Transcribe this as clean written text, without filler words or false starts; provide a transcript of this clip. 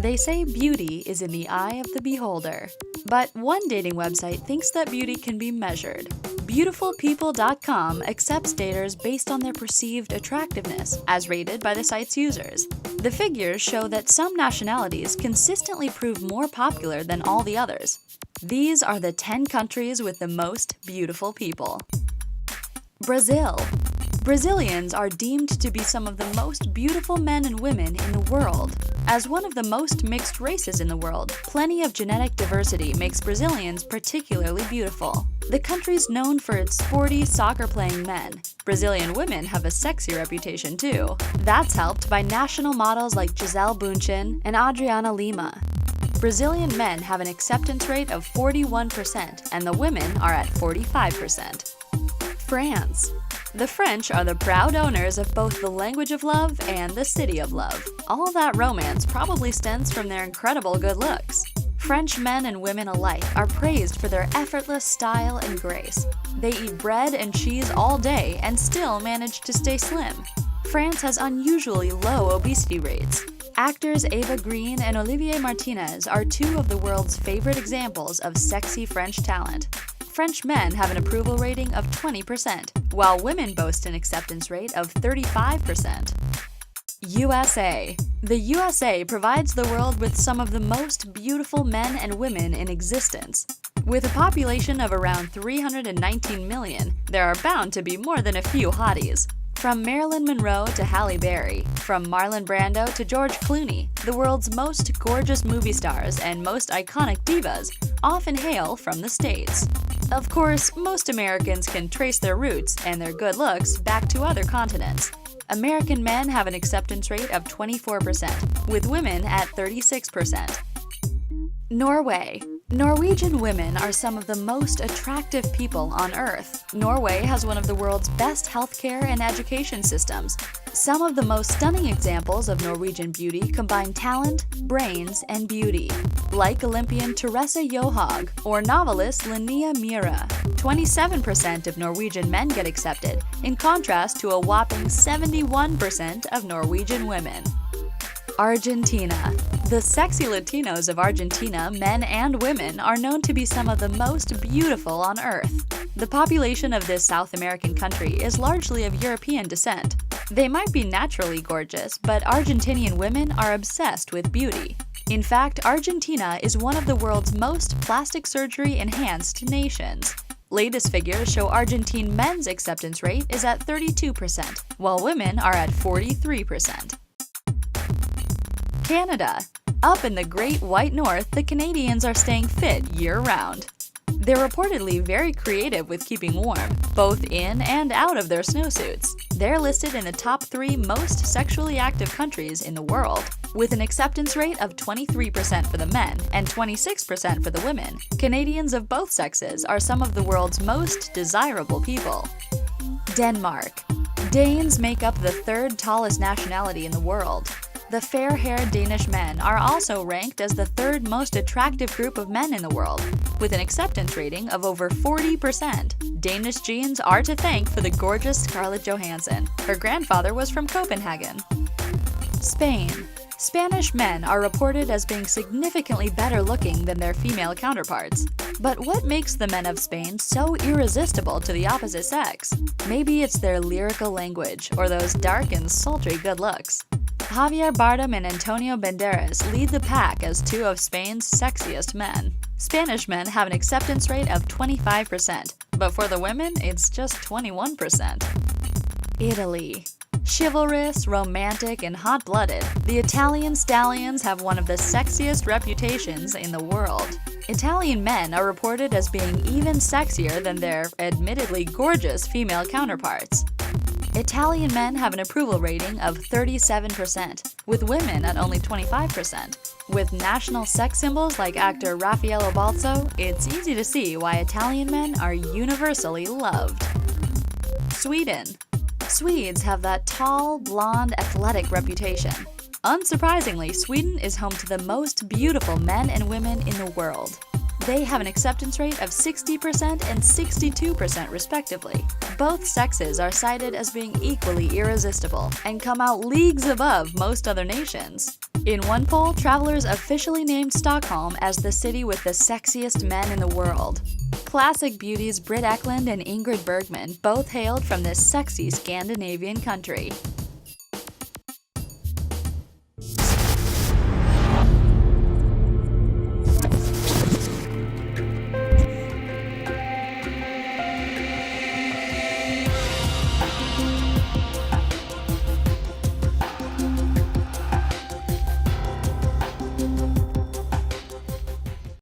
They say beauty is in the eye of the beholder. But one dating website thinks that beauty can be measured. Beautifulpeople.com accepts daters based on their perceived attractiveness, as rated by the site's users. The figures show that some nationalities consistently prove more popular than all the others. These are the 10 countries with the most beautiful people. Brazil. Brazilians are deemed to be some of the most beautiful men and women in the world. As one of the most mixed races in the world, plenty of genetic diversity makes Brazilians particularly beautiful. The country's known for its sporty, soccer-playing men. Brazilian women have a sexy reputation too. That's helped by national models like Gisele Bündchen and Adriana Lima. Brazilian men have an acceptance rate of 41%, and the women are at 45%. France. The French are the proud owners of both the language of love and the city of love. All that romance probably stems from their incredible good looks. French men and women alike are praised for their effortless style and grace. They eat bread and cheese all day and still manage to stay slim. France has unusually low obesity rates. Actors Eva Green and Olivier Martinez are two of the world's favorite examples of sexy French talent. French men have an approval rating of 20%, while women boast an acceptance rate of 35%. USA. The USA provides the world with some of the most beautiful men and women in existence. With a population of around 319 million, there are bound to be more than a few hotties. From Marilyn Monroe to Halle Berry, from Marlon Brando to George Clooney, the world's most gorgeous movie stars and most iconic divas often hail from the States. Of course, most Americans can trace their roots and their good looks back to other continents. American men have an acceptance rate of 24%, with women at 36%. Norway. Norwegian women are some of the most attractive people on Earth. Norway has one of the world's best healthcare and education systems. Some of the most stunning examples of Norwegian beauty combine talent, brains, and beauty, like Olympian Teresa Johaug or novelist Linnea Myhre. 27% of Norwegian men get accepted, in contrast to a whopping 71% of Norwegian women. Argentina. The sexy Latinos of Argentina, men and women, are known to be some of the most beautiful on Earth. The population of this South American country is largely of European descent. They might be naturally gorgeous, but Argentinian women are obsessed with beauty. In fact, Argentina is one of the world's most plastic surgery-enhanced nations. Latest figures show Argentine men's acceptance rate is at 32%, while women are at 43%. Canada. Up in the Great White North, the Canadians are staying fit year-round. They're reportedly very creative with keeping warm, both in and out of their snowsuits. They're listed in the top 3 most sexually active countries in the world. With an acceptance rate of 23% for the men and 26% for the women, Canadians of both sexes are some of the world's most desirable people. Denmark. Danes make up the 3rd tallest nationality in the world. The fair-haired Danish men are also ranked as the 3rd most attractive group of men in the world, with an acceptance rating of over 40%. Danish genes are to thank for the gorgeous Scarlett Johansson. Her grandfather was from Copenhagen. Spain. Spanish men are reported as being significantly better looking than their female counterparts. But what makes the men of Spain so irresistible to the opposite sex? Maybe it's their lyrical language or those dark and sultry good looks. Javier Bardem and Antonio Banderas lead the pack as 2 of Spain's sexiest men. Spanish men have an acceptance rate of 25%, but for the women, it's just 21%. Italy. Chivalrous, romantic, and hot-blooded, the Italian stallions have one of the sexiest reputations in the world. Italian men are reported as being even sexier than their admittedly gorgeous female counterparts. Italian men have an approval rating of 37%, with women at only 25%. With national sex symbols like actor Raffaello Balzo, it's easy to see why Italian men are universally loved. Sweden. Swedes have that tall, blonde, athletic reputation. Unsurprisingly, Sweden is home to the most beautiful men and women in the world. They have an acceptance rate of 60% and 62% respectively. Both sexes are cited as being equally irresistible and come out leagues above most other nations. In one poll, travelers officially named Stockholm as the city with the sexiest men in the world. Classic beauties Britt Ekland and Ingrid Bergman both hailed from this sexy Scandinavian country.